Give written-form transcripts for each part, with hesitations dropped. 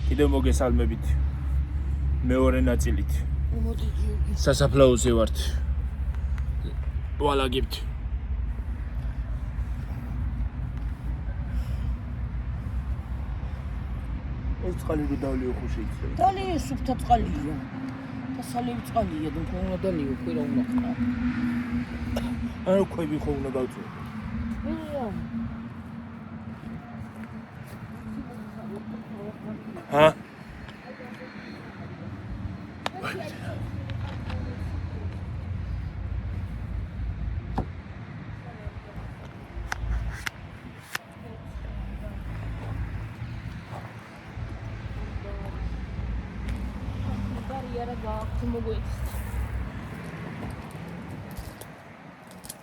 კიდევ მოგესალმებით. მეორე ნაწილით. სასაფლაოზე ვართ. ვალაგებთ. ეს წყალი რო დავლიო ხო შეიძლება? დავლიო სუფთა წყალია. და სალევი წყალია, და უნდა დავლიო ხო რა უნდა ხარ. ანუ ქვები ხო უნდა გავწვევ. ჰა?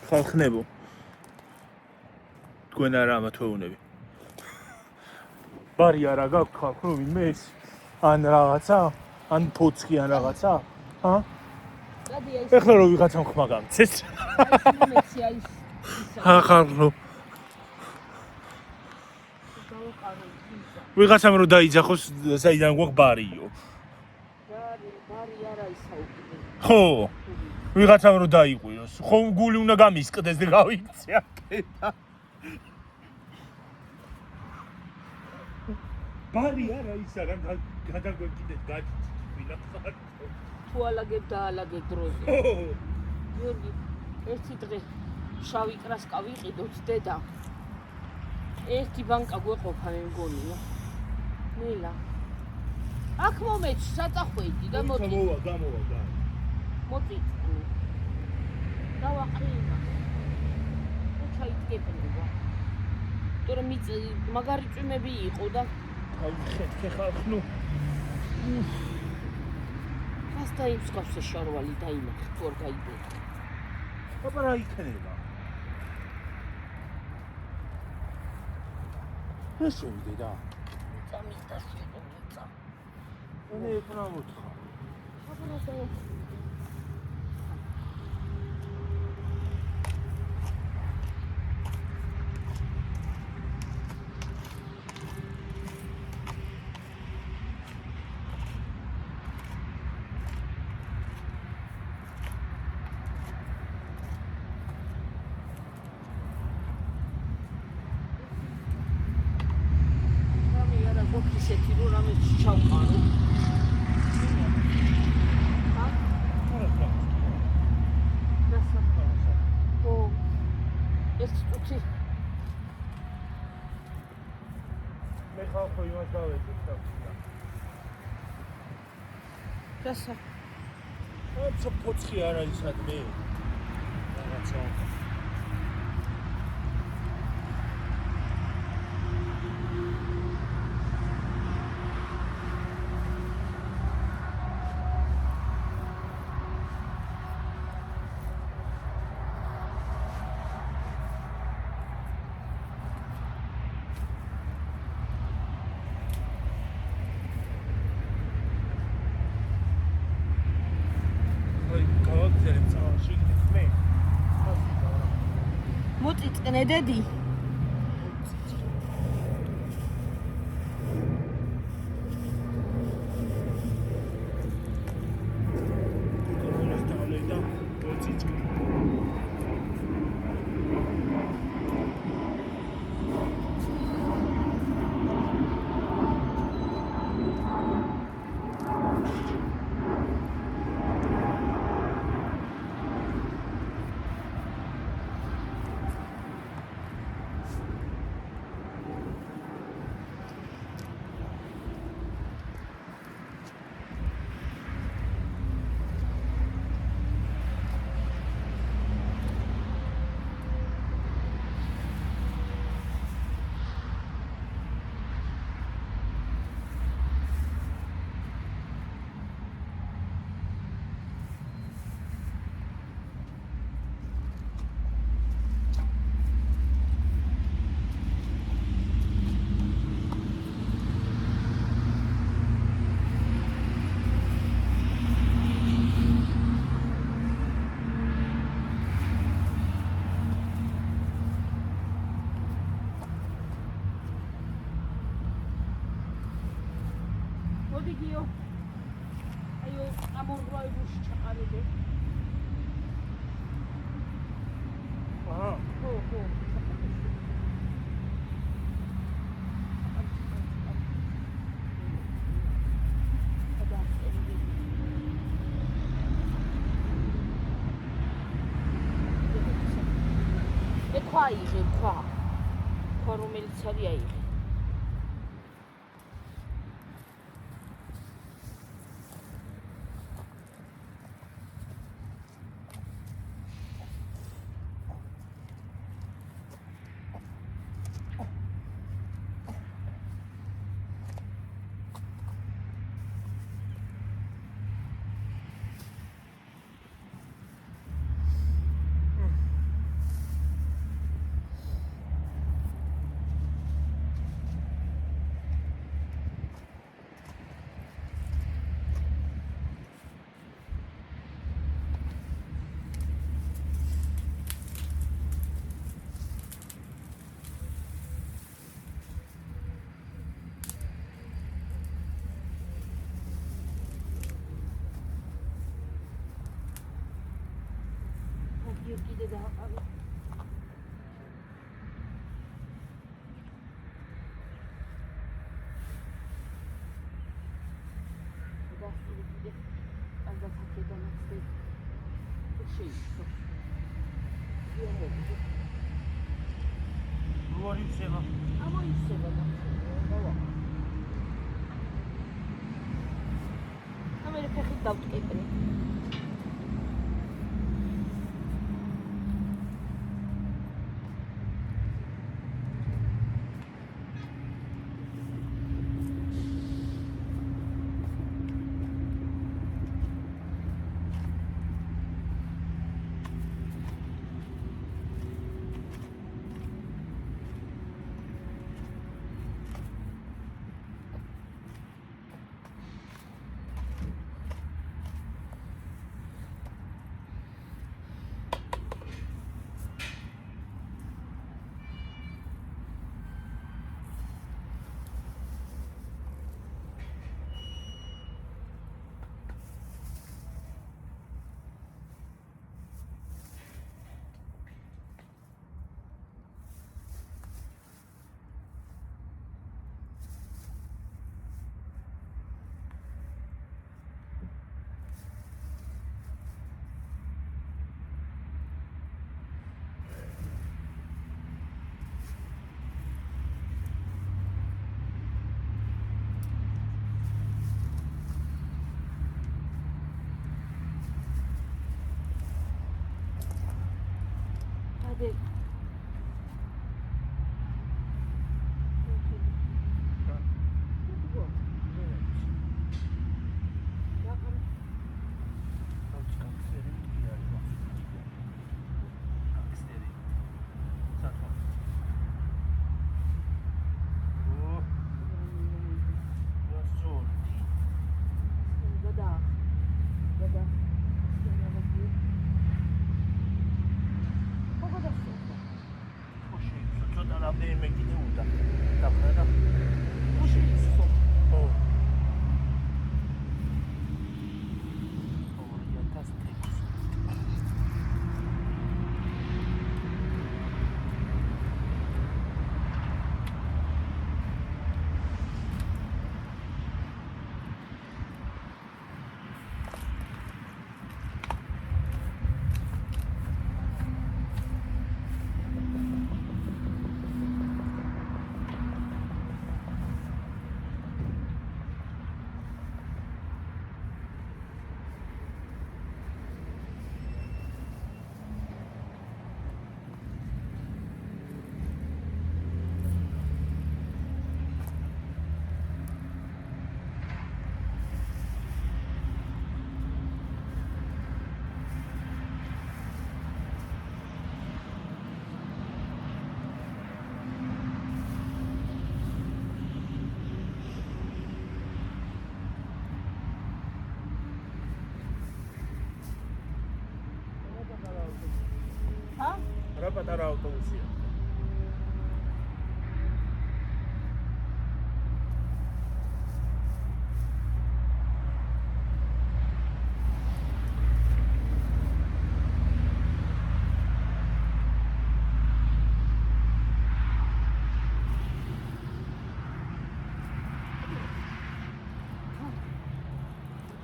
ხალხნებო თქვენ არა ამათვეუნები ბარი არა გაქვთ ხალხო ვინმე ეს ან რაღაცა ან ფოცხი ან რაღაცა ჰა ეხლა რო ვიღაცამ ხმა გამცეს ჰა ხალხო ვიღაცამ რო დაიძახოს საიდან გვაქვს ბარიო ბარი არა ისაუბრე ხო ვიღაცამ რო დაიყვიოს ხო გული უნდა გამისკდეს და გავიქცე აქედა ბარი არა ის არა გადაგვეკიდეთ გაჭით ვინახარ თუ ალაგებ და ალაგებ დროზე გიორგი ერთი დღე შავი კრასკა ვიყიდოთ დედა ერთი ბანკა გვეყოფა მე მგონია ნელა აქ მომეც საწახვედი და მოდი გამოვა მოდი დავაყრინა ჩაიდგებინა თორემ მაგარი წვიმები იყო და აი ხეხარ ნუ გასტაიფს გავსე შარვალი დაინახე თუ არ გაიგო აბა რა იქნება ეს უნდა და წამის დასვენო მე ეხლა მოთხა აბა ისეთი რომ რამე ჩავყარო. ჰა? ო. ეს წუთი. მე ხალხო იმას დავეძებ და. გასა. ოცო ფოცხი არ არის ადმე. რაღაცა. მოწიწკნე დედი მოდი გიო. აიო, ამორღვაებულში ჩაყარებე. აჰა. ხო. აიღე ქვა რომელიც არის აიღე კიდე დააყარე პატარა ავტობუსია.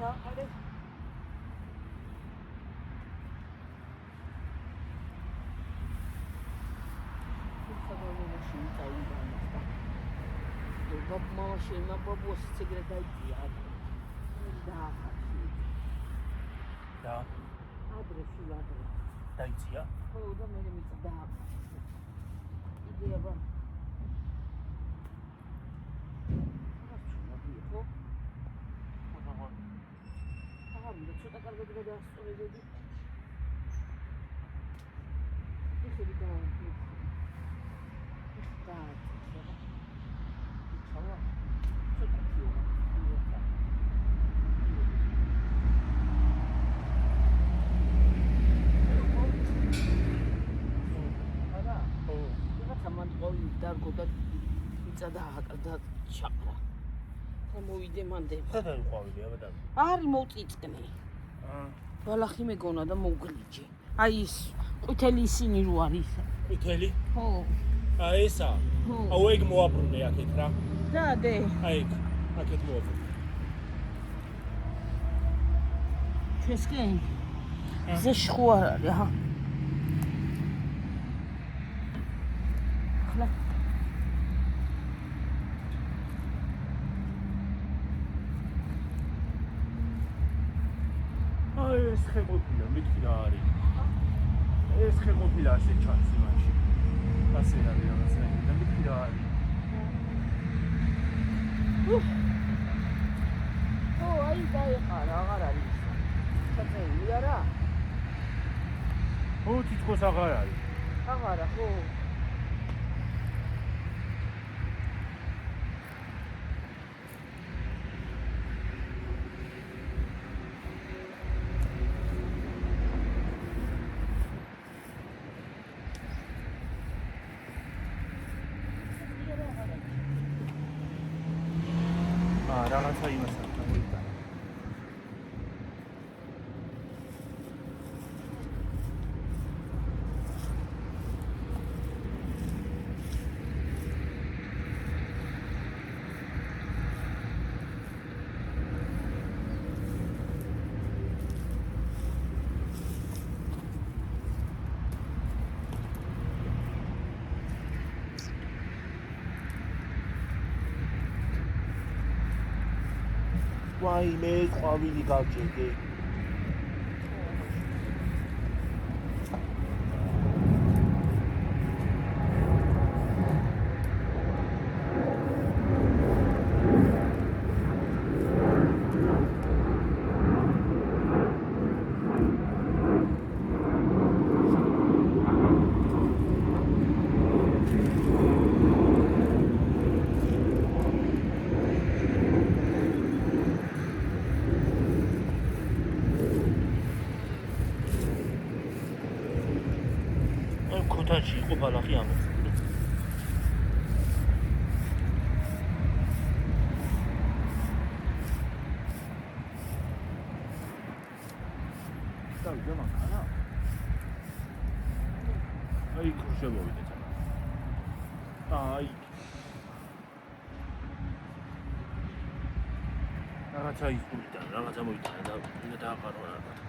დააყარე. Mama şeyime babası sigaretaydı ya. Daha Da. adresi vardı. Dayıcı ya. O da benim için daha İdeya var. Tamam da şu da kaldı bir daha sonra dedi. Bir şey daha. Daha. Tamam. Çok iyi. დარგო და იწადა და ჩაყრა. მოვიდე მანდე. სადა უყავდი აბა და. არის მოწიწკნე. ბალახი მეგონა და მოგლიჯე. აი ის ყვითელი ისინი რო არის. ყვითელი? ხო. აი ესა. ხო. აუ ეგ მოაბრუნე აქეთ რა. და დე. აი ეგ. აქეთ მოაბრუნე. ჩესკენ. ზე შხუ არ არის ჰა. ხლა ეს ხეყოფილა, მეთქი რა არის. ეს ხეყოფილა ასე ჩანს იმაში. ასე არის რაღაცა და მეთქი რა არის. ო აი დაიხარა, აღარ არის. ჩაწეული არა? ო თითქოს აღარ არის. აღარა, ხო. რაღაცა იმასაც მოიტანა. ვაი მე ყვავილი გავჭირდი. ქოთანში იყო ბალახი ამოხსნა. დავიდა მანქანა. აი ხუშებოვიდეთ. აი რაღაცა იხურიდან, რაღაცა მოიტანა და დააყარო რაღაც.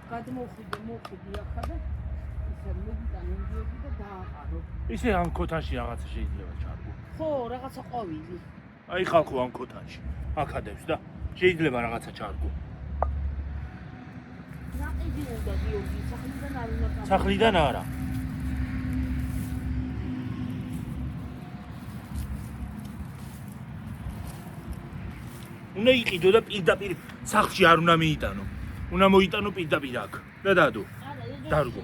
გადმოვხვიდე ახლა და ისე მოვიტანე ინდიოდი და დააყარო. ისე ამ ქოთანში რაღაცა შეიძლება ჩარგო. ხო, რაღაცა ყვავილი. აი ხალხო ამ ქოთანში აკადებს და შეიძლება რაღაცა ჩარგო. ნაყიდი უნდა გიორგი, სახლიდან არ უნდა გავა. სახლიდან არა. უნდა იყიდო და პირდაპირ სახლში არ უნდა მიიტანო. უნდა მოიტანო პირდაპირ აქ და დადო. დარგო.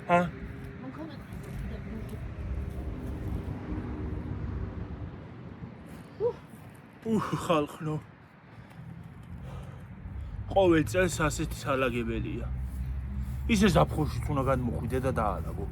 ჰა? ხალხნო. ყოველ წელს ასეთი სალაგებელია. ისე ზაფხულშიც უნდა გადმოხვიდე და დაალაგო.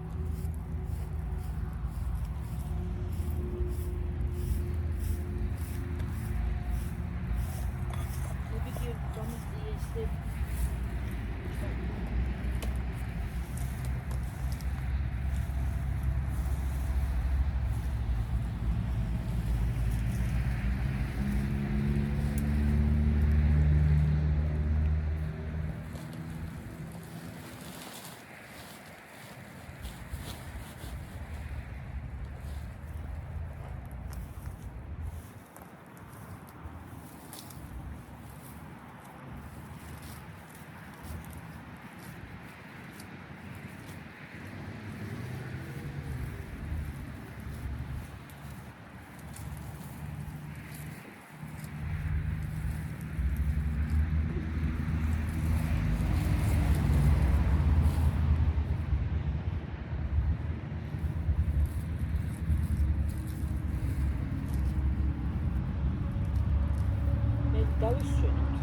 გავისვენოთ.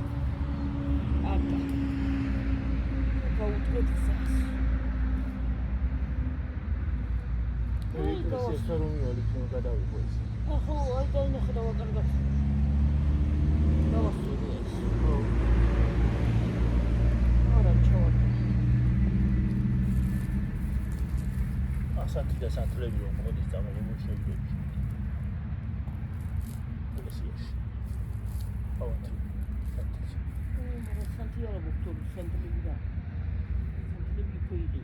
აკა. გავუდგეთ გზას. ეს რომელი რომ გადავიღო ეს. ახო, აი დაინახე და ვაკარგავ. დავასრულე ეს. არა, ჩავარ. ასათი და სათლები რომ მოდის წამოგვიშვები. ოლესიაში. ავანტი. სანტიარო ბოქტორი, სანტლები და. სანტლები ქოიდი.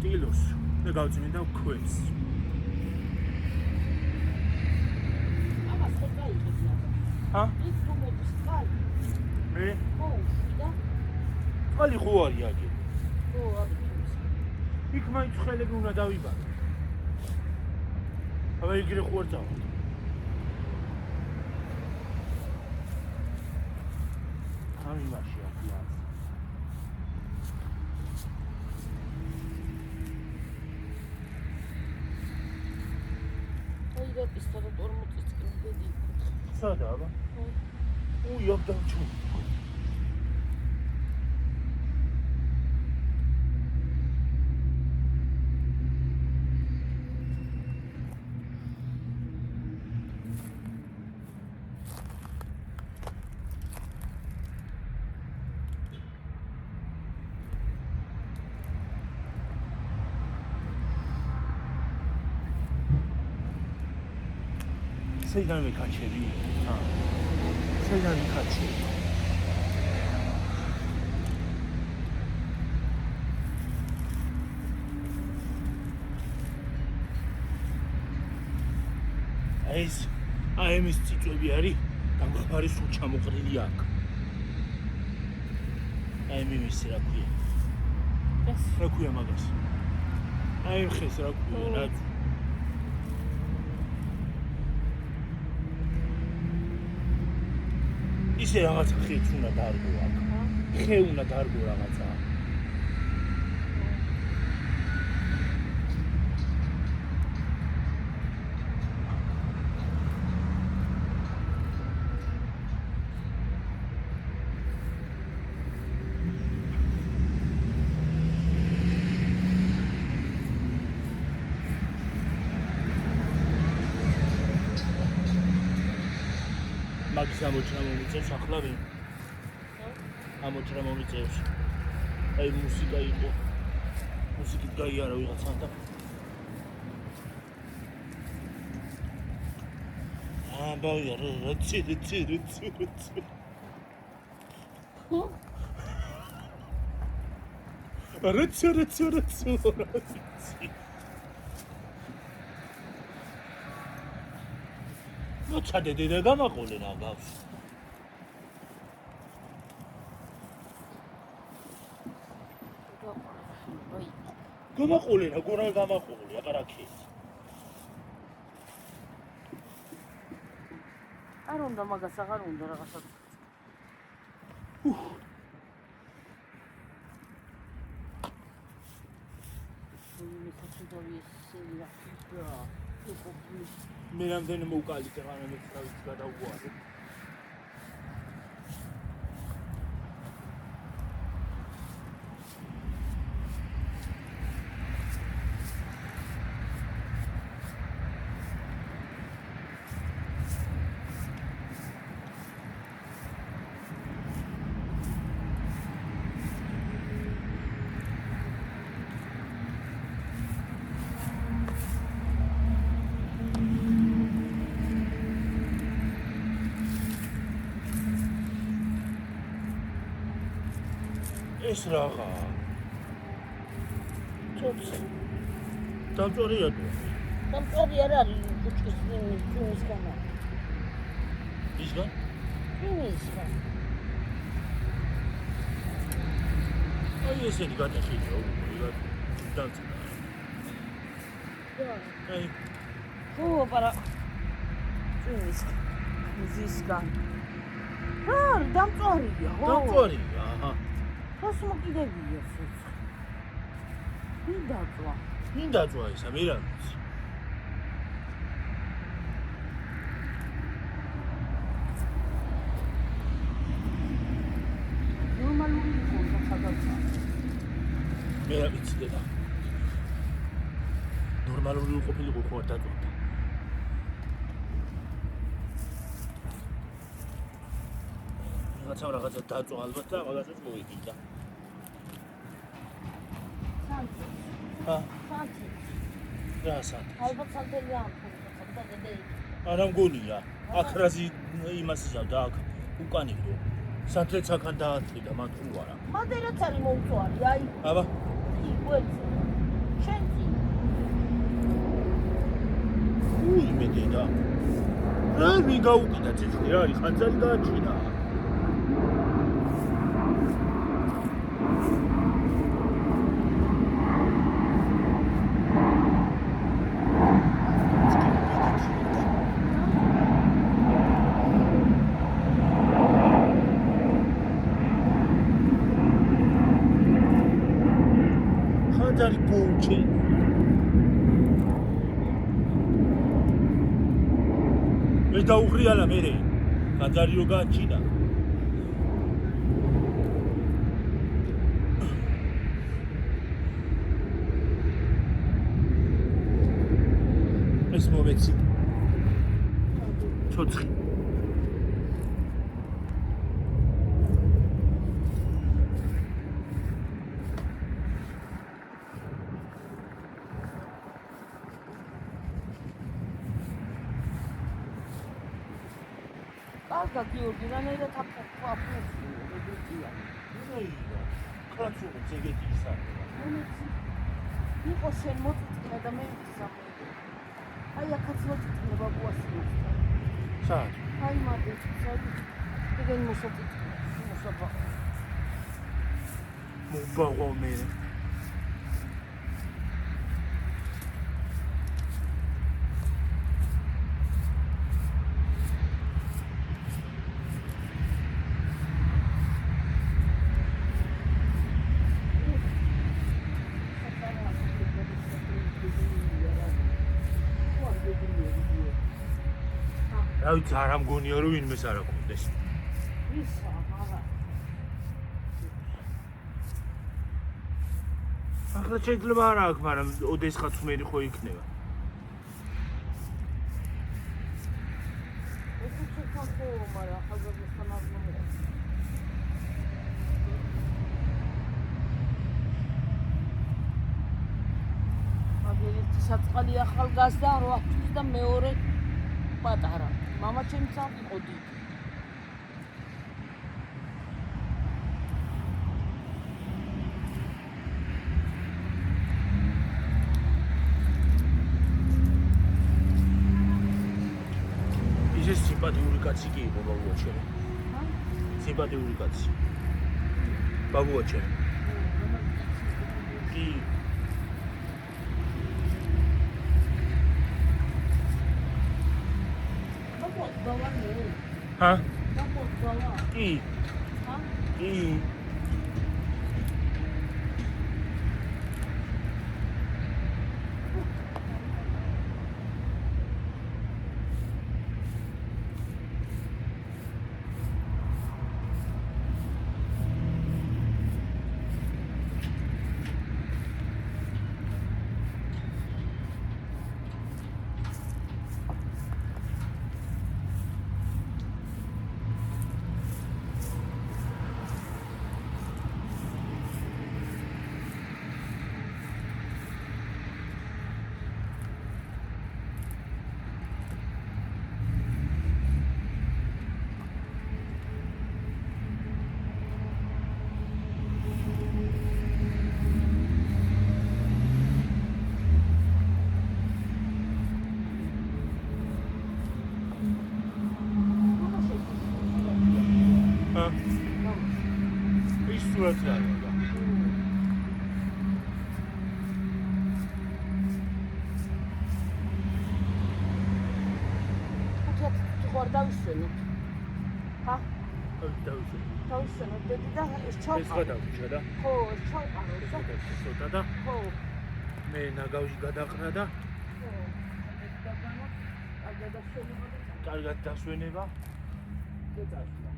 ტილოს და გავწმინდა ქვებს. ამას ხე გაიგებია. ის თუ მოდის წყალი. მე? და? წყალი ხო არის აგე. ხო, არის. იქ მაინც ხელები უნდა დავიბადო. აბა იგრე ხო არ წავალ. ამი მაშინ აქია. და პისტოლეტ 40 წუთი დედი. სადა აბა? უი, აქ დავჩუ. საიდან ვიქაჩები? საიდან ვიქაჩები? აი ეს წიწვები არის, გამგაფარი სულ ჩამოყრილი აქ. აი მიმისი რა ქვია? რა ქვია მაგას? აი ხეს რა ქვია? რა ისე რაღაცა ხეც უნდა დარგო აქ. ხე უნდა დარგო რაღაცა. მაგის ამოჭრა მომიწევს ახლა ვინ? ამოჭრა მომიწევს. აი მუსიკა იყო. მუსიკით გაიარა ვიღაცან და ბაია რაცი. რაცი. მოჩადე დედა გამაყოლე რა გავს. გამაყოლე რა გორა გამაყოლე აპარაკი. არ უნდა მაგას აღარ უნდა რაღაცა. მე რამდენი მოვკალით რა მე თავის გადავუარე. ეს რაღა როცა დამწორია თუ დამწორი არ არის კუჭის იმისგან ისგან? იმისგან აი ესენი გადახედა უბრალოდ დამწორა აი ხო პარა იმისგან არ დამწორია ხო დამწორია აჰა რას მოკიდებია სიცხე ვინ დაწვა ისა მირანიც ნორმალური ხონდა ხადაცა მე რა ვიცი დედა ნორმალური ყოფილიყო ხო არ დაწვდა რაღაცა დაწვა ალბათ და მაგასაც მოვიგიდა სანთი რა სანთი ალბათ სანთელი ამხოდა დედა არა მგონია აქ რაზი იმას იზავდა აქ უკანიგდო სანთლეც აქან დაათლიდა მათ თუ არა მადერაც არის მოუწვარი აი აბა იყვეცი შენცი მე დედა რა ვინ გაუკიდა ცეცხლი რა არის ხანძარი გააჩინა ხანძარი გოუჩი მე დაუღრიალა მერე ხანძარი რო გააჩინა ეს მომეცი ცოცხი კარგა გიორგი რანაირად აფუძნებია კაცო ზეგეთი ისა იყო შენ მოწიწკნა და მე ვისამე აი აქაც მოწიწკნა ბაბუასი სად აი მადე ეგენ მოსაწიწკნა მობაღო მე რა ვიცი არ ამგონია რომ ვინმეს არ აქვს ისა არა ახლა შეიძლება არ აქვს მაგრამ ოდესღაც მერი ხო იქნება ეს ცოტა ხო მაგრამ ახალგაზრდასთან არ მომეწონა ერთი საწყალი ახალგაზრდა რო აქვს და მეორე პატარა მამა ჩემს იყო დიდი ისე სიმპათიური კაცი კი იყო ბაბუა ჩემი სიმპათიური კაცი ბაბუა ჩემი კი ჰა? კი. ჰა? კი. დავისვენოთ. ხა? დავისვენოთ. დედი და ეს ჩავყარო. ეს გადავჭა და? ხო, ეს ჩავყარო. ცოტა და? ხო. მე ნაგავში გადაყრა და? ხო. კარგად დასვენება. გეძახდა.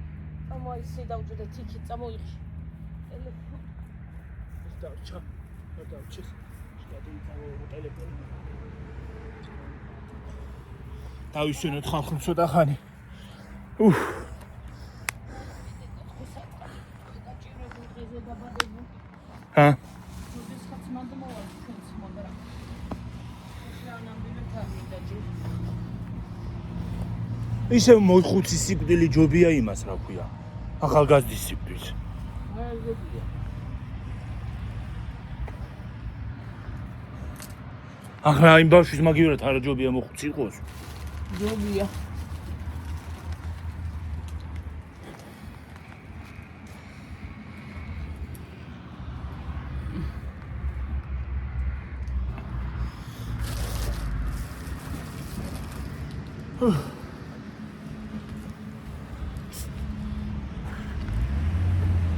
წამოიცი დავჭდა თიქი, წამოიხში. ტელეფონი. ეს დავჭა. დავჭეს. გადაიწავო ტელეფონი. დავისვენოთ ხალხი ცოტა ხანი. ჰა? ისე მოხუცი სიკვდილი ჯობია იმას რა ქვია. ახალგაზრდის სიკვდილს. ახლა იმ ბავშვის მაგივრად არა ჯობია მოხუცი იყოს? ჯობია.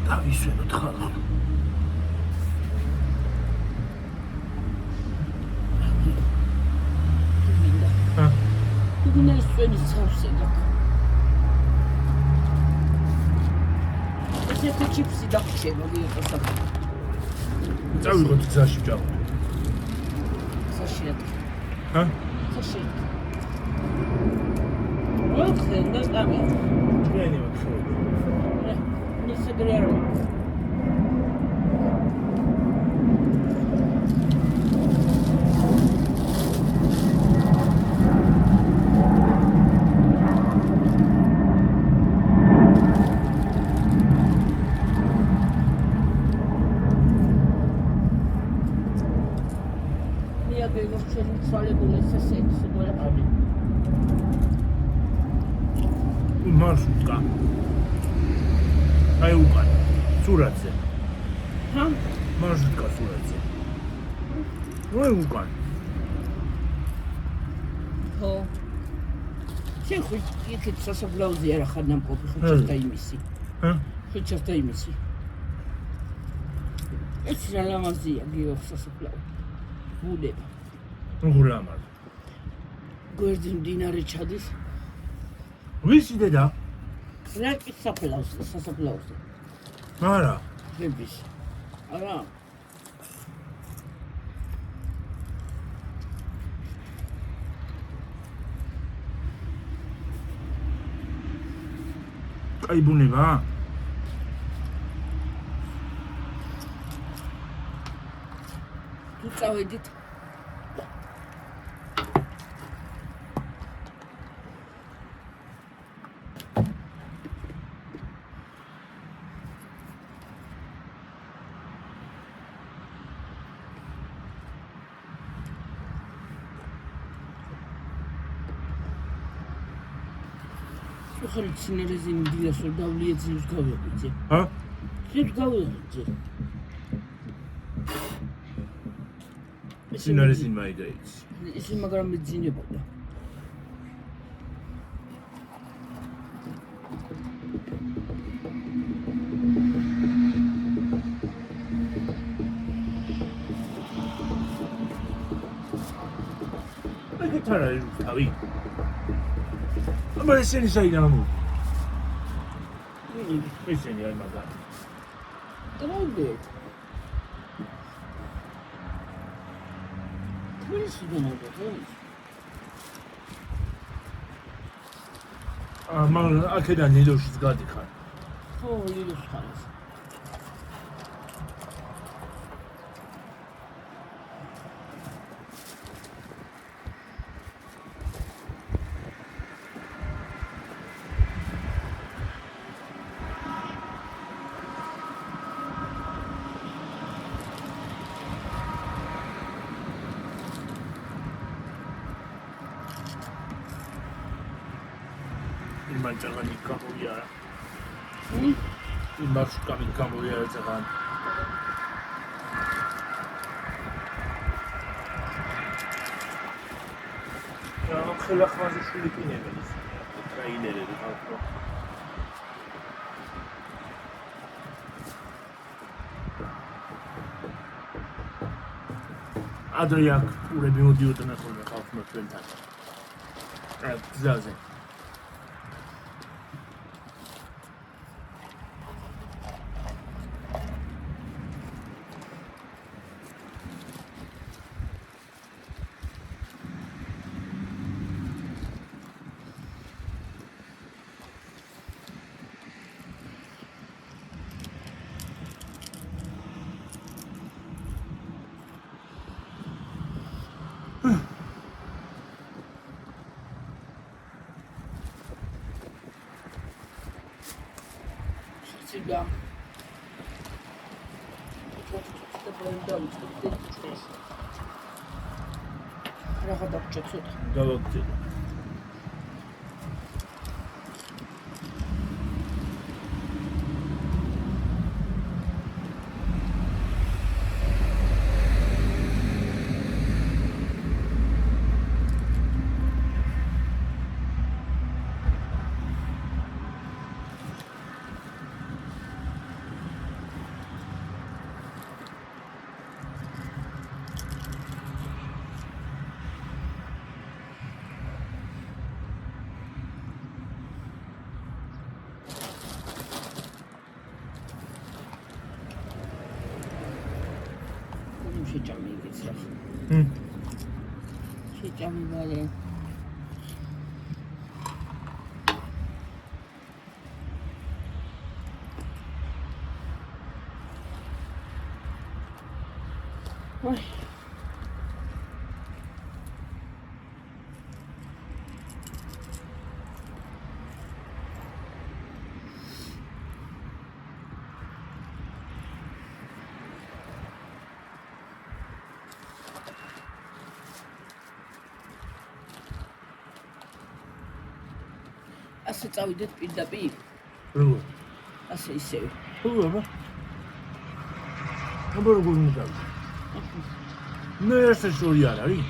დავისვენოთ ხალხი. Bugün üstüne savsaydık. Mesela çipsi de bir şey oluyor o zaman. წავიღოთ გზაში ჯავ. Saşıyorduk. ჰა? Saşıyorduk. Yok sen de tabii. Yani bak şöyle. Ne sıkıyorum. მარშრუტკა. აი უკან. სურათზე. ჰა? მარშრუტკა სურათზე. აი უკან. ხო. შენ ხო იქით სასაფლაოზე არა ხარ ნამყოფი ხო ჩერდა იმისი. ჰა? ხო ჩერდა იმისი. ეს რა ლამაზია გიო სასაფლაო. ბუდება. უღრამარ. გვერდზე მდინარე ჩადის. ვისი დედა? რაკის სასაფლაოზე. არა. ბების. არა. აი ბუნება? თუ წავედით ხარ ცინერეზინი დილას რომ დავლიეძებს გავიღვიძე. ჰა? ძებს გავიღვიძე. ცინერეზინი მაიგაიც. ისე მაგრამ მეძინებოდა. აი თარა თავი. აბა ესენი საიდან მო? ესენი აი მაგარი. ტროლი. თბილისში განაგო. მან აქედან ნიდოშიც გადიხარ. ხო, ნიდოშ ხარ. იმან წაღანი გამოვიარა. იმას კამი გამოვიარა წაღანი. რა ხელახმაზე შვილი კინებელის. ტრეილერები ხალხო. ადრე აქ ურები მოდიოდნენ ხოლმე ხალხმა ჩვენთან. გზაზე. Сега. Что-то прям Рахата чуть-чуть. Давайте. შეჭამი იგეცრახ. შეჭამი ვარე. Ой. ასე წავიდეთ პირდაპირ. როგორ? ასე ისევ. აბა. აბა როგორ უნდა? მე ესე შორი არ არის.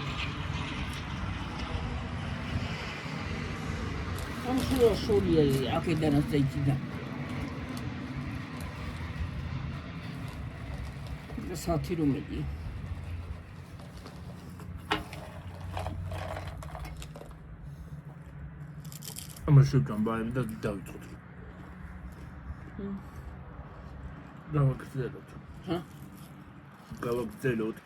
ამ შორია აქედანაც დაიჭიდა. საათი რომ მიდია. ამას შევჭამბარები და დავიწყოთ. გავაგრძელოთ. ჰა? გავაგრძელოთ.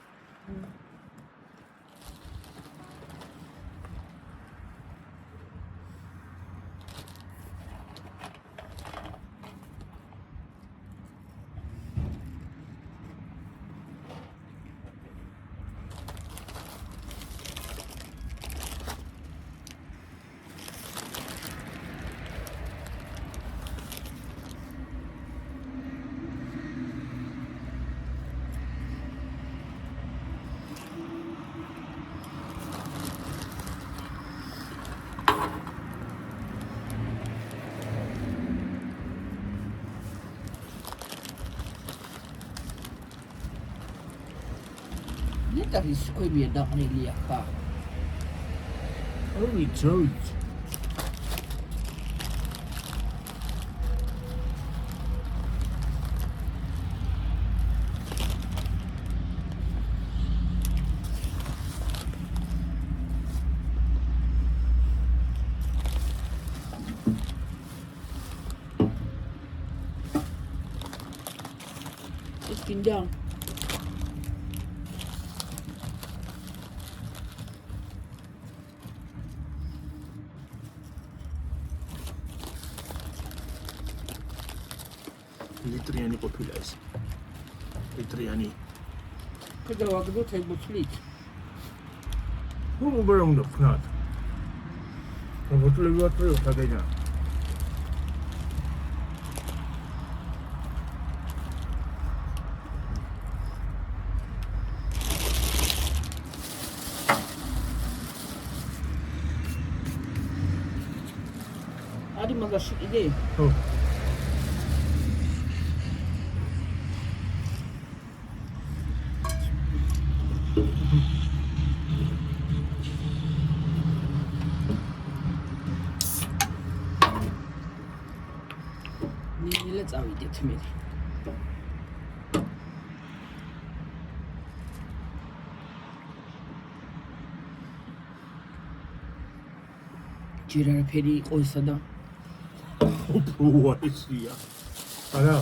ნეტარის ყვებია დაყრილია ხა. ორი ძოით. ეს კიდე ლიტრიანი ყოფილა ეს. ლიტრიანი. გადავაგდოთ 60 უბრალოდ უნდა ვქნათ. ბოთლები ვატრიო სადენა. არის მაგაში კიდე? ხო. წავიდეთ მე. ჯერ არაფერი იყო ესა და უფრო ისია. არა.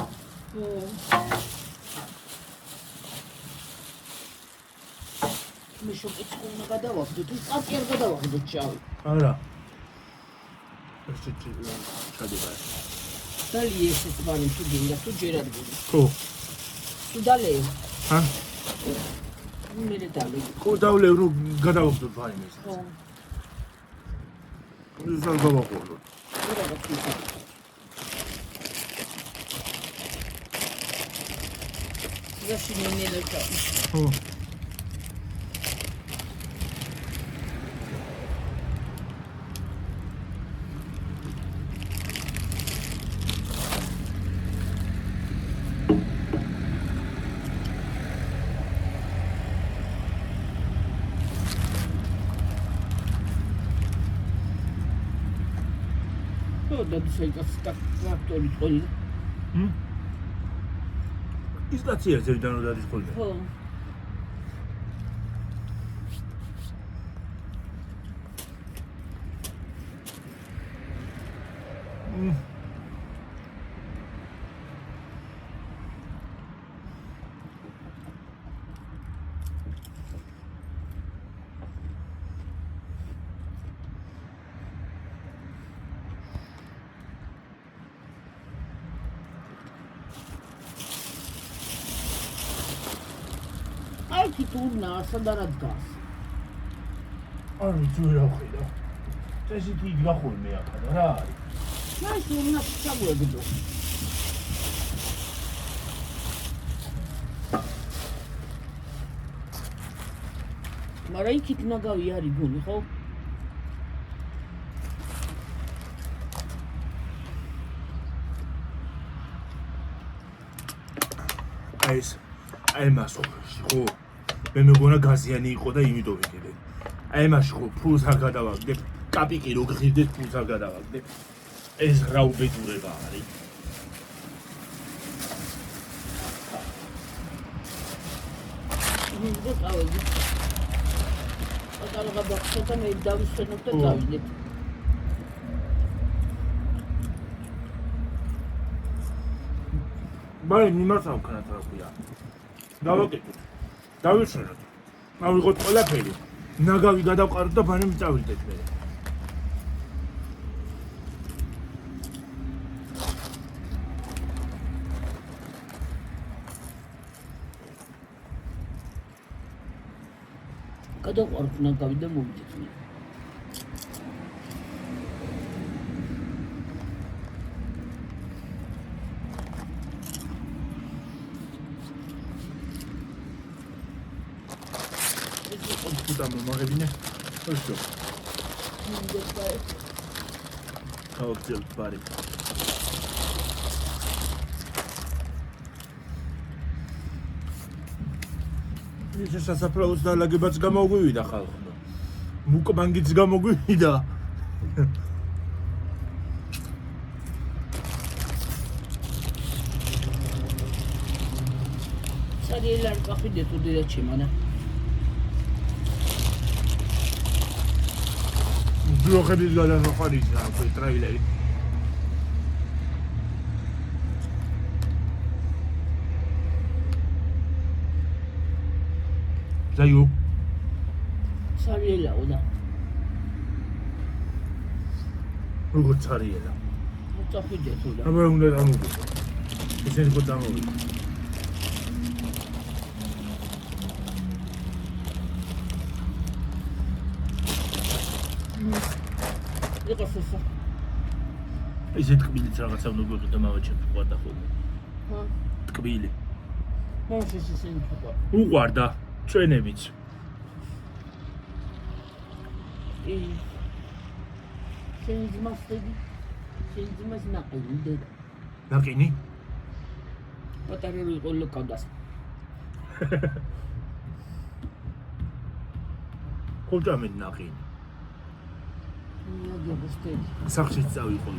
მე შოკიც უნდა გადავაგდოთ, თუ წაფი არ გადავაგდოთ შავი. არა. ესე ჩადება. დალი ესე თვალი თუ გინდა თუ ჯერ ადგილი. ხო. თუ დალე. ჰა? მე დალი. ხო დავლე რომ გადავაგდოთ ვაიმეს. ხო. ის არ გავაყოლო. ზაში ნენელა ჩა. ხო. და შეიძლება ტრაქტორი ყოლი. ის სტაცია ზევიდან რომ დადის ხოლმე. ხო. აი თურნა სადაც გას. არ ვიცი რა ხედა. წესი თუ იდგა ხოლმე ახლა და რა არის? აი თურნა ჩაგვეგდო. მაგრამ იქით ნაგავი არის გული ხო? აი ეს აი მას ხო მე მეგონა გაზიანი იყო და იმიტომ ვიგებე. აი მას ხო ფულს არ გადავაგდებ, კაპიკი რო გღირდეთ ფულს არ გადავაგდებ. ეს რა უბედურება არის. ვინდა წავედი. პატარა გადახსნა და მე დავისვენებ და წავიდეთ. ბაი მიმართავ ქნათ რა ქვია. დავაკეთოთ. დავიშეროთ. ავიღოთ ყველაფერი. ნაგავი გადავყაროთ და ბანემ წავიდეთ მე. გადავყაროთ ნაგავი და მოვიდეთ მე. Puta, magazine. Așa. Ca cel pare. ის სასაფლაოს დალაგებაც გამოგვივიდა ხალხო. მუკბანგიც გამოგვივიდა. სარიელი არ გახვიდეთ უდიდად შემანა. ბლოხების გადანახარის რა ქვია ტრეილერი. ზაიო სარიელაო და როგორ სარიელა მოწაფიდეთ ოდა აბა უნდა დამოვიდო ისინი ხო დამოვიდო იყო სესა ისე ტკბილიც რაღაცა უნდა გვიყიდა მაღაჩემ ყვარდა ხოლმე ჰა ტკბილი სესა უყვარდა ჩვენებიც შენი ძმას ხედი? შენი ძმას ნაყინი დედა. ნაყინი? პატარა რო იყო ლოკავდას. ხოჭამენ ნაყინი. ნაგებოს დედა. სახშიც წავიყო.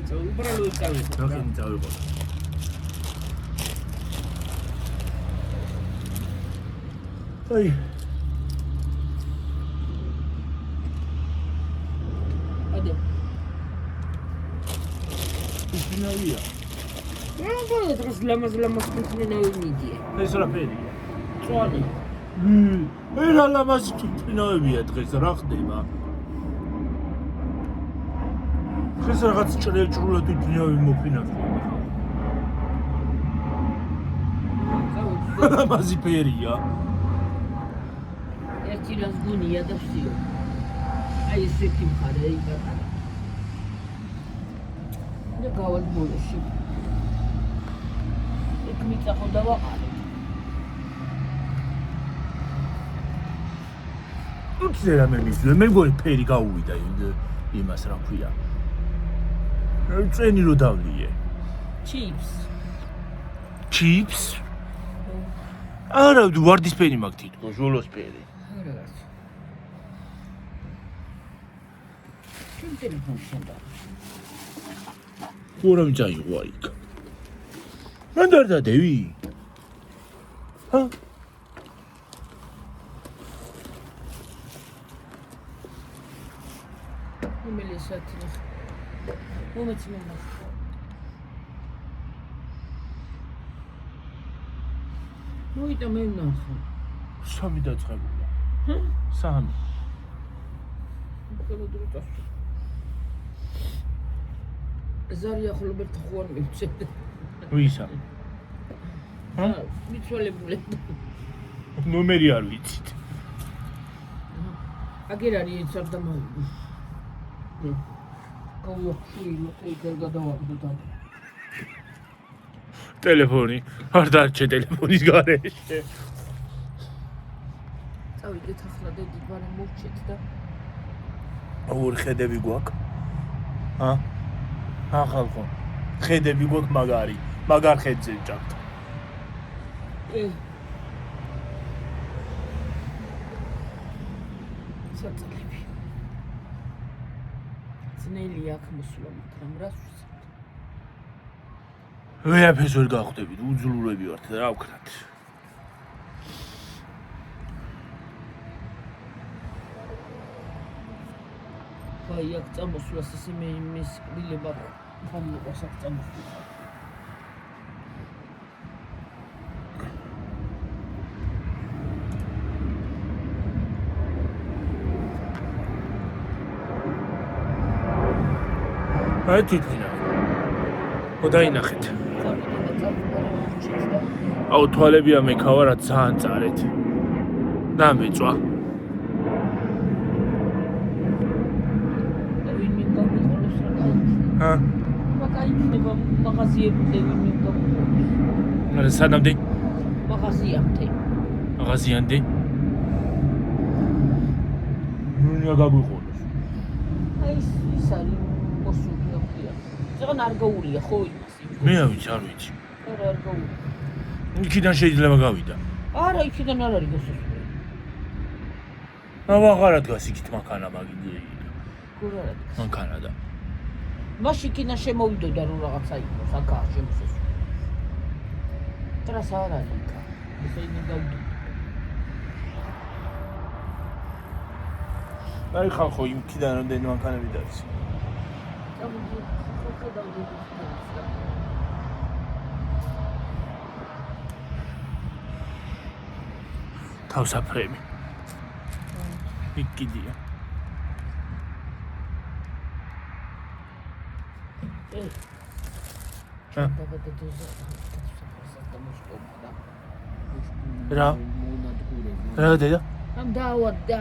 უბრალოდ წავიღო. ნახენი წავიღო. აი ადე. ისინავია. რა დღეს ლამაზ თვითმფრინავი მიდია. ეს რა ფერია? წვანი. რა ლამაზი თვითმფრინავებია დღეს რა ხდება? დღეს რაღაც ჭრეჭრულად თვითმფრინავი მოფინავდა. ლამაზი ფერია. ერთი რას გუნია და ვსიო. აი ესეთი მხარე იგატა. და გავალ ბოლოში. ეგ მიწახო და ვაყარე. უცე რა მე მისვე, მე მგონი ფერი გაუვიდა იმას რა ქვია. წენი რო დავლიე. ჩიპს? არა, ვარდისფერი მაქვს თითქოს, ჟოლოსფერი. რაღაც. შენ ტელეფონი შენდა. ხურა მიძაიღო აიქ. მან დადადევი? ჰა? იმელი საათი. მომეც მომას. მოიტა მე ვნახო. 3 დაწყებულა. ჰა? 3. ბოლო დრო წასვლა. ზარი ახლობერტ ხوار მივცეთ. ვისა? ჰა? მიცვალებული. ნომერი არ ვიცით. აგერ არის ეს არ დამავიდი. გავუხში ლოკეიტერ გადავაგდო. ტელეფონი, არ დარჩე ტელეფონის გარეშე. წავიდეთ ახლა და დიდვარი მოვჩეთ და ორი ხედები გვაქვს? ჰა? ხალხო. ხედები გვაქვს მაგარი. მაგარ ხედზე ჭამთ. საწლები. ძნელი აქ მოსვლა, მაგრამ რას ვცეთ? ვეაფერს ვერ გავხდებით, უძლურები ვართ რა ვქნათ. აი აქ წამოსვლას ესე მე იმის კბილება ხომლობას აქ წამოსვლა. აი თვითინა. ოდაინახეთ. აუ თვალები ამეკავა რა ძალიან წარეთ. დამეწვა. ჰა? მაგაიქნება მაღაზიებზე ვინმე გაგვიყურებს. არა სანამდე? მაღაზიამდე. მაღაზიამდე? ნუ გაგვიყურებს. აი ის არის მოსული ოქია. ზღან არ გაურია ხო იმას? მე არ ვიცი. არა არ გაურია. იქიდან შეიძლება გავიდა. არა იქიდან არ არის გასასვლელი. აღარ დგას იქით მანქანა მაგინე. გურ არ არის. მანქანა და მაშინ იქიდან შემოვიდოდა რომ რაღაცა იყოს აქაა შემოსასვლელი. ტრასა არ არის იქა. ესე იგი გავდო. აი ხალხო იქიდან რამდენი მანქანები დაის. წამოდი ხო დავდო. თავსაფრები. იქ კიდია. რა? რა დედა? ამ დავა და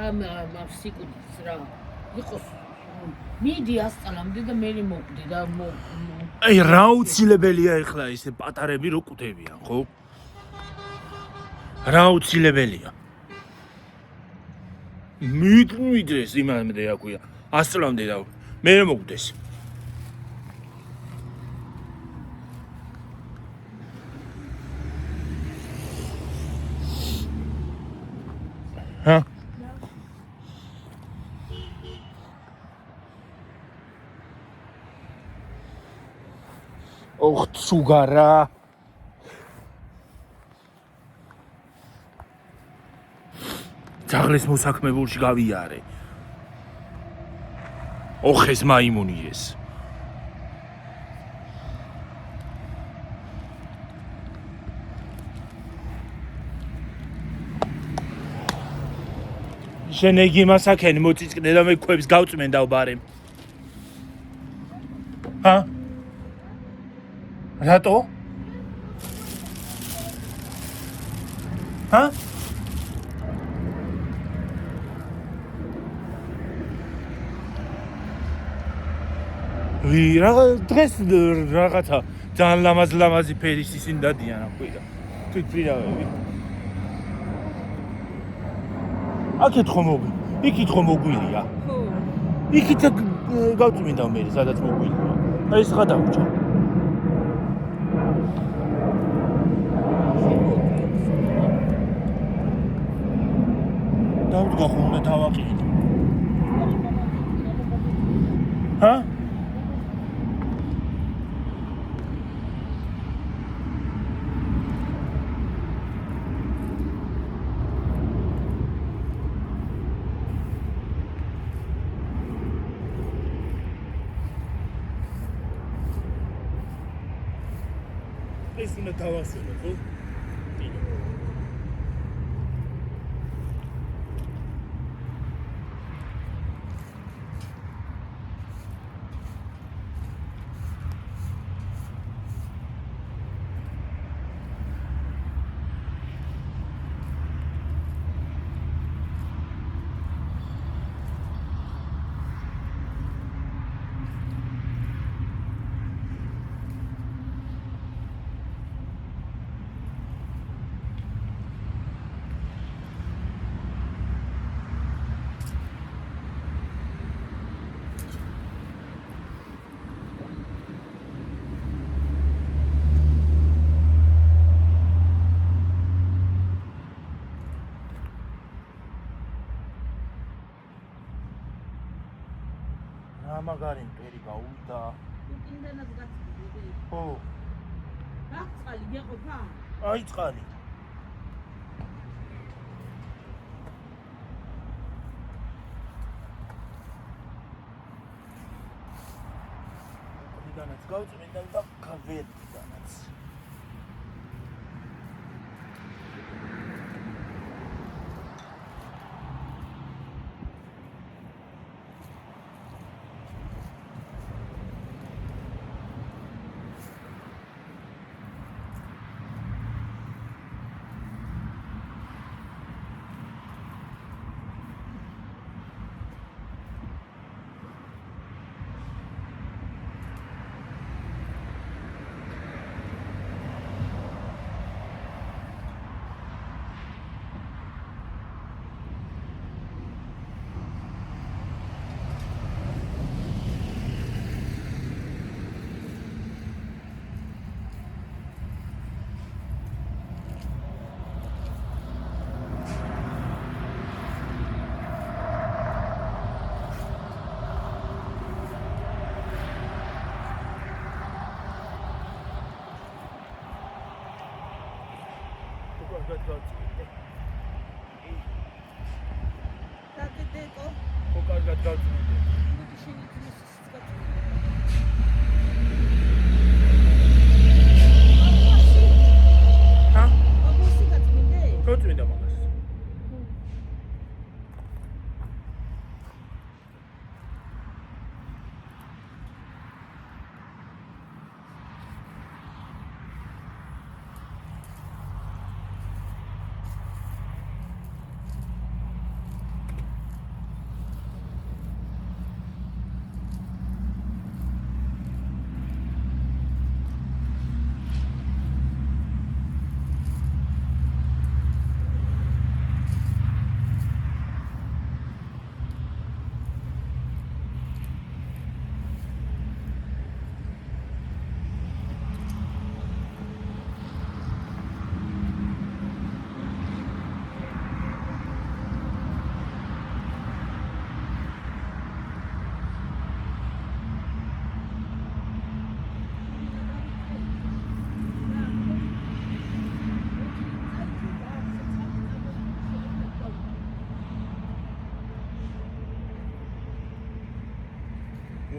სიკუდის რა. იყოს მიდი ასწავლამდე და მე მოვკვდი და აი რა უცილებელია ეხლა ესე პატარები რო კვდებიან, ხო? რა უცილებელია? მიდრეს იმამდე აკვია. ასწავლამდე და მე მოვკვდეს. ჰა? ოხცუგარა ძაღლის მოსაქმებულში გავიარე ოხეს მაიმუნიეს შენ იგი მასაკენი მოწიწკნე და მე ქვებს გავწმენდავ ბარემ ჰა რატო ჰა დღეს რაღაცა ძალიან ლამაზი ფერის ისინი დადიან აკვირა თვითფრინავები აქეთ ხომ მოგვილია ხო იქით გავწმინდა მე სადაც მოგვილია აი ეს ხა დავჭა დავდგა ხომ უნდა თავაყიდე ჰა ეს უნდა დავასრულო ხო? მაგარი მტერი გაუვიდა. იმდენად გაწვდი. ხო. რა წყალი გეყოფა? აი წყალი. დანაც გავწმინდა და გავედიდანაც.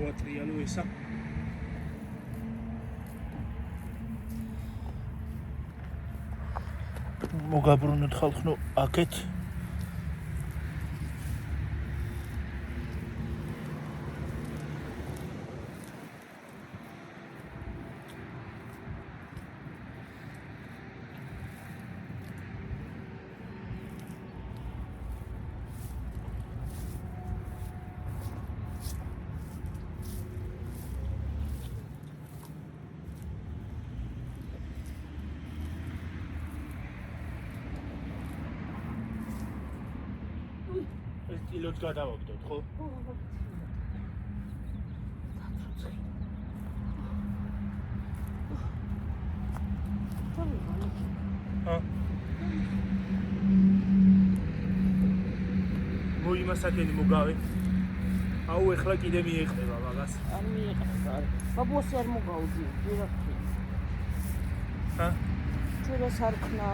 მოატრიალო ესა. მოგაბრუნოთ ხალხო აქეთ. ეს კილოც გადავაგდოთ, ხო? მოიმასაკენი მოგავე. აუ ეხლა კიდე მიეყრება მაგას. არ მიეყრება. ბაბუს არ მოგავდი, ვერაფერი. ჩვენს არ ქნა.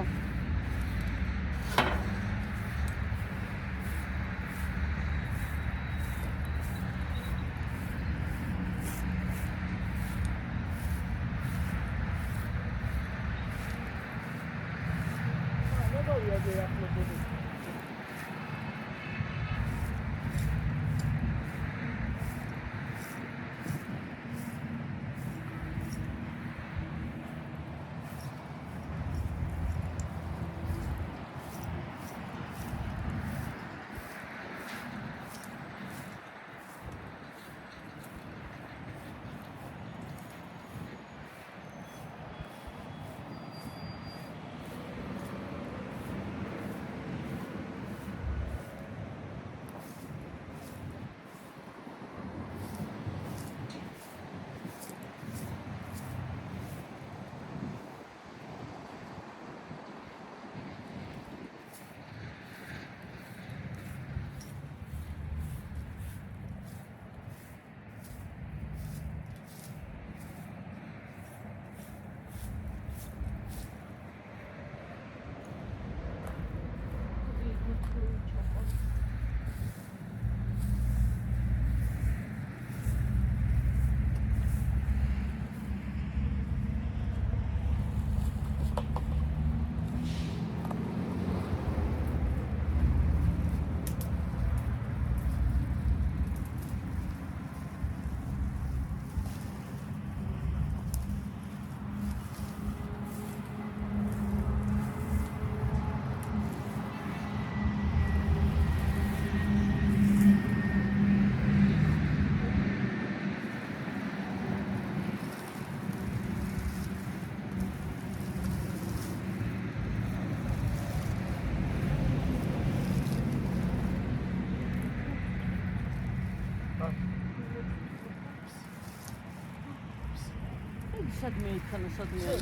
სადმე იქანა სადმე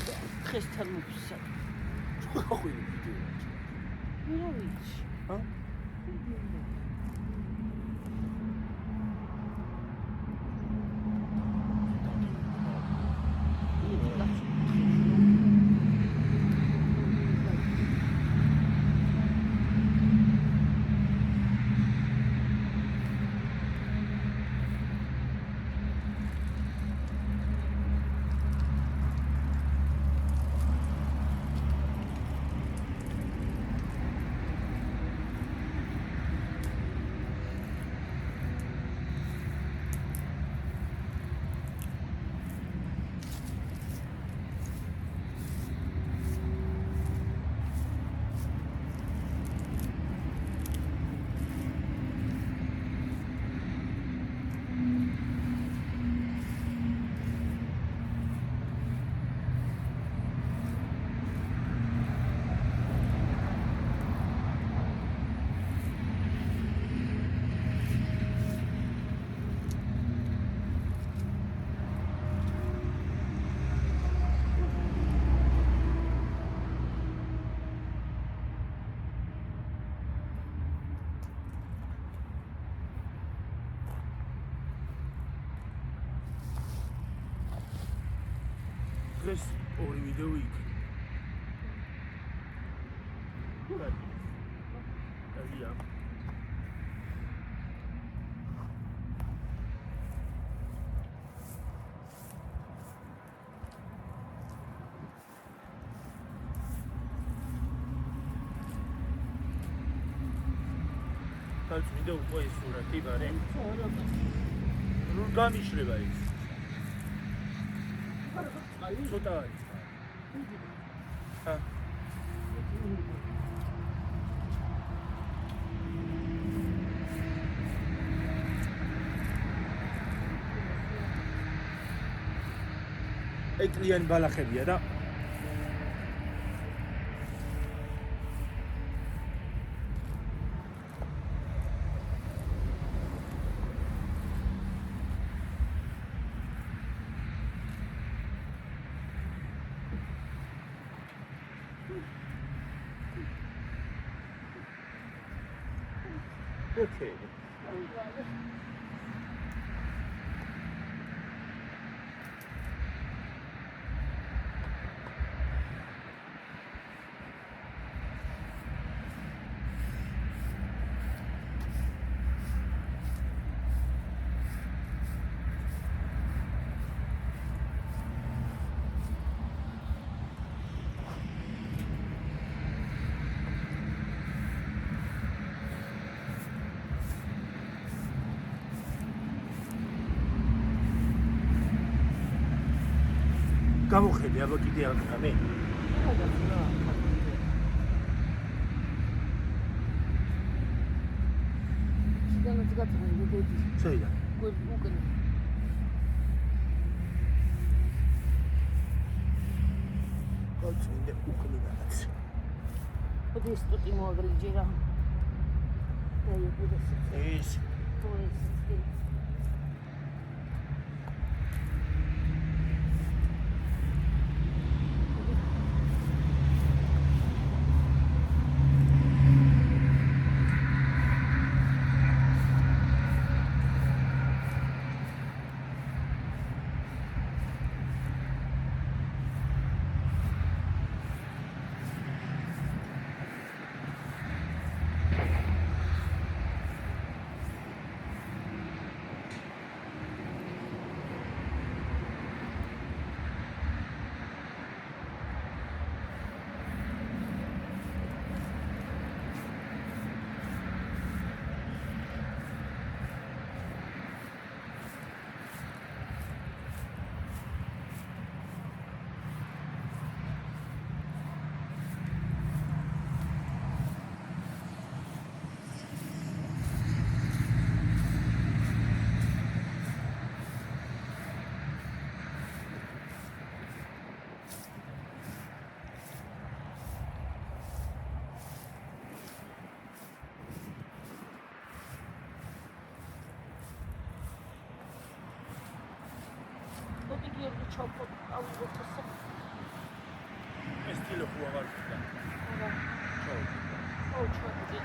ხესთან მოფსა. ხო ხვილი ვიდეო. რა ვიცი. დღეს ორი ვიდეო იქ. გაწმინდა უკვე ეს სურათი ბარე. რომ გამიშლება ის. ცოტა არის. ეკრიანი ბალახებია და Okay. გამოხედე აბა კიდე აღდგამე. სიდანაც გაწმენდი დედის. შეიძლება. უკენ. გაწმინდა უკნიდანაც. ოდეს ტუტი მოაგრიჯერა. და იუბილეს. ეს პოეზი. გიორგი ჩავყო ავიღოთ ეს ტელეფონი აღარ გქონდა. ჩავყო.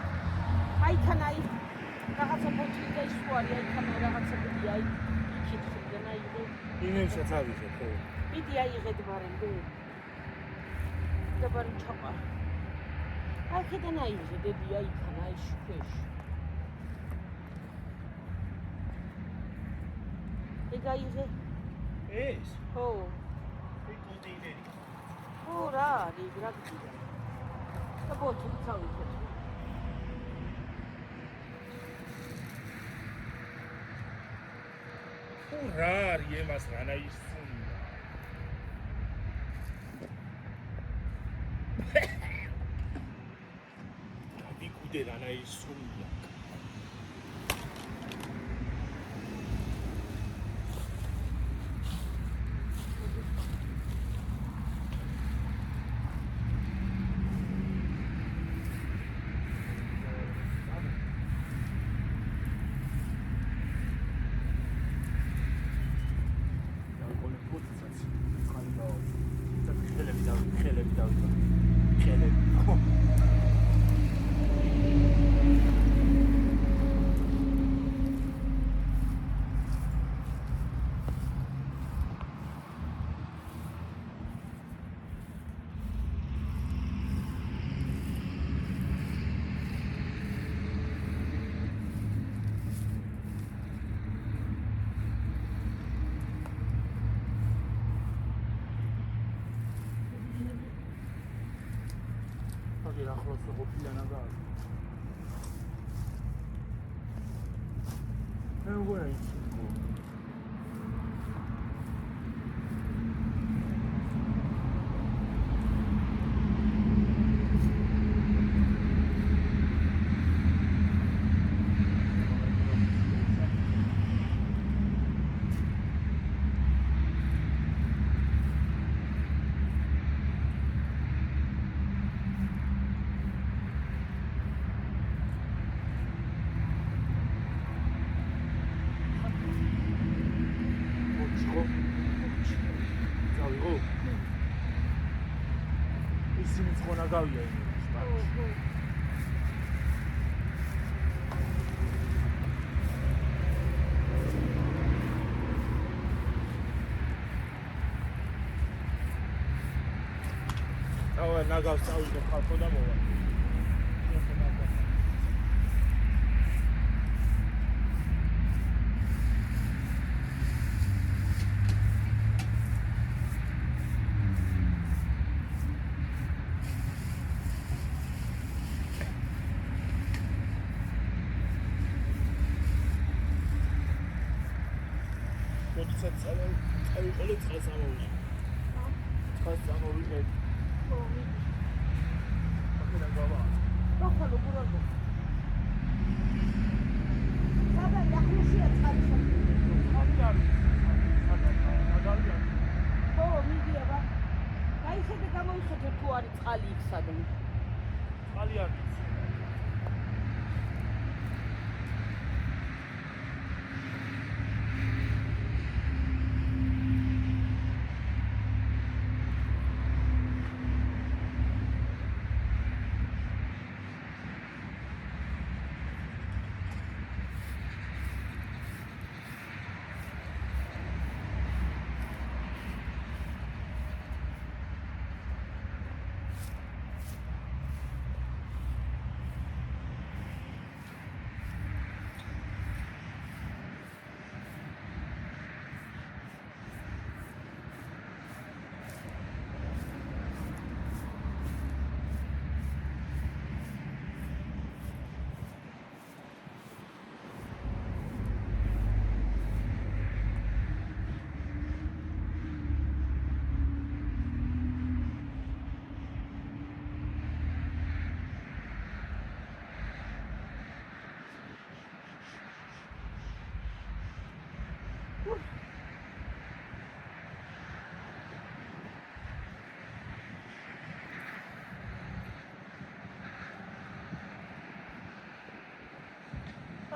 აიქან აი რაღაცა ბოჭი და ის ყარი აიქან რაღაცა ბიდი აი იქით აიღე. იმესაც ავიღე ხო. ბიდი აიღეთ ბარემდე. და ბარემ ჩავყა. აიქიდან აიღე დედი აიქან აი შუქეში. ეგ აიღე ეს? ხო. ეს კონტეინერი. ხო რა, არის რა გქიდა. და ბოთი წავიღეთ. რა არის ემას რანა ისუნდა. დიკუდე რანა ისუნდა. ახლოს ყოფილა ნაგა. მეგონა იცი. ისინი ხონა გავია იმაში. აუ ნაგავს წავიდე ხალხო და მოვა. წავიყოლე წყალს ამოვიღე. წყალს ამოვიღე. აქედან გავა. ახლა როგორ სადა ნახუშია წყალი. ხო, მიდია ბა. გაიხედე გამოიხედე თუ არის წყალი იქ სადმე. წყალი არ ვიცი.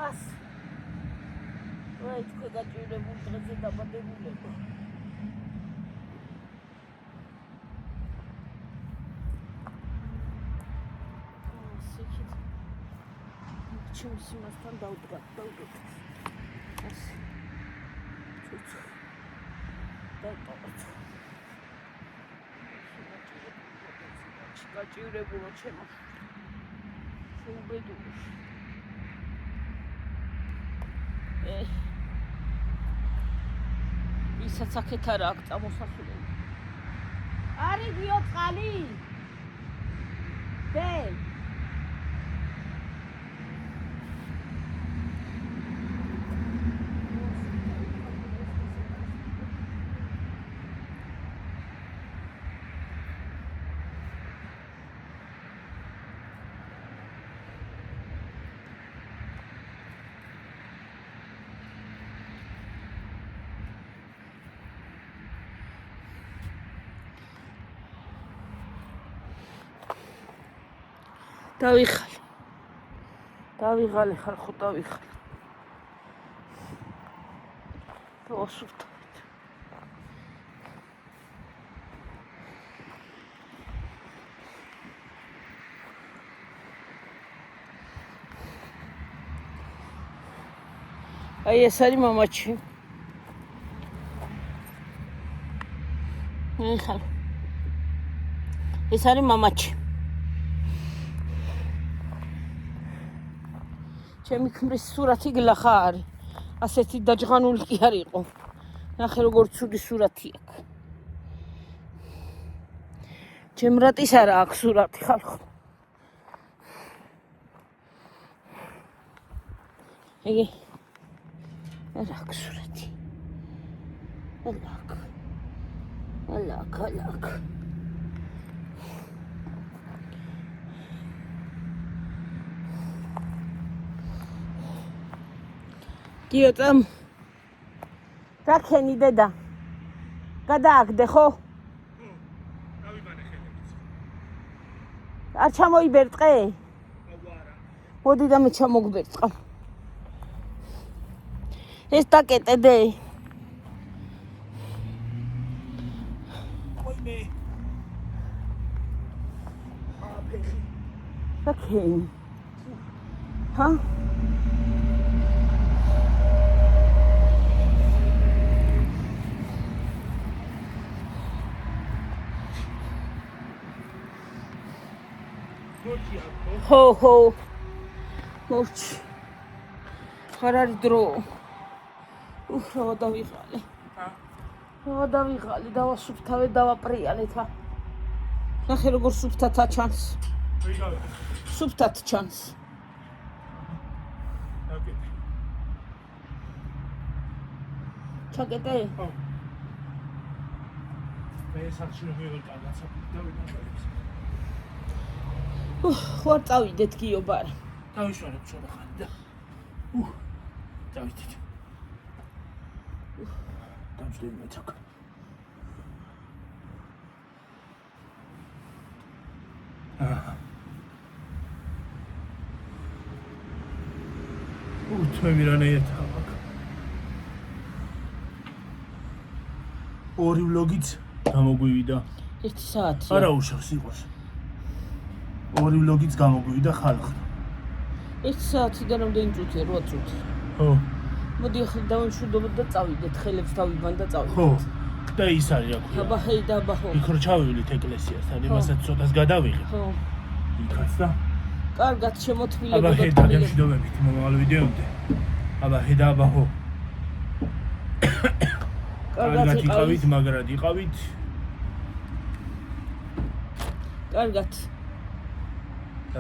ას ვაი თქვენ გაჭირებული დღეზე დაბადებულება სიქით ჩემს იმასთან დავდგათ ას ცუცუ დავტოვოთ გაჭირებულო ჩემო შეუბედურს ისაც აქეთ არა აქ წამოსახულები არის გიო წყალი დე დავიღალე ხალხო დავიღალე ვასუფთავეთ აი ეს არის მამაჩი ხალხო ეს არის მამაჩი ჩემი ქმრის სურათი გლახა არის. ასეთი დაჯღანული კი არ იყო. ნახე როგორ ცუდი სურათი აქვს. ჩემ რატის არა აქვს სურათი ხალხო. იგი რა გსურეთი. ალაკ. გიოწამ. რა ხენი დედა? გადააგდე ხო? დავიბანე ხელებს. არ ჩამოიბერწყე? არა. მოდი და მე ჩამოგბერწყავ. ეს დაკეტე. ვაიმე. აფეხი. რა ხენი? ჰა? ხო. მოვჩი. ხარ არის დრო. რა დავიღალე. რა დავიღალე, დავასუფთავე, დავაპრიალე თა. ნახე როგორ სუფთად ჩანს. სუფთად ჩანს. დაკეტე. ჩაკეტე? ხო. მე სახში რომ მივიღე კაცო, დავიბანე. ხوار წავიდეთ გიობარ. დავიშვარებ ცოტა ხანი და დავიდეთ. დავждем მეცაკ. თვემი რანაირად ავაკ. ორი ვლოგიც გამოგვივიდა. 1 საათი. არა უშავს იყოს. ორი ვლოგიც გამოგვივიდა ხალხ. 1 საათიდან რამდენი წუთია? 8 წუთი. ხო. მოდი ახლა დავიმშვიდობოთ და წავიდეთ, ხელებს დავიბან და წავიდეთ. ხო. და ის არის რა ქვია. აბა ჰეი და აბა ხო. იქ რო ჩავივლით ეკლესიასთან, იმასაც ცოტას გადავიღე. ხო. იქაც და კარგად აბა შემოთმილებოდა ჰეი დაგემშვიდობებით მომავალ ვიდეომდე. აბა ჰეი და აბა ხო. კარგად იყავით, მაგრად იყავით. კარგად.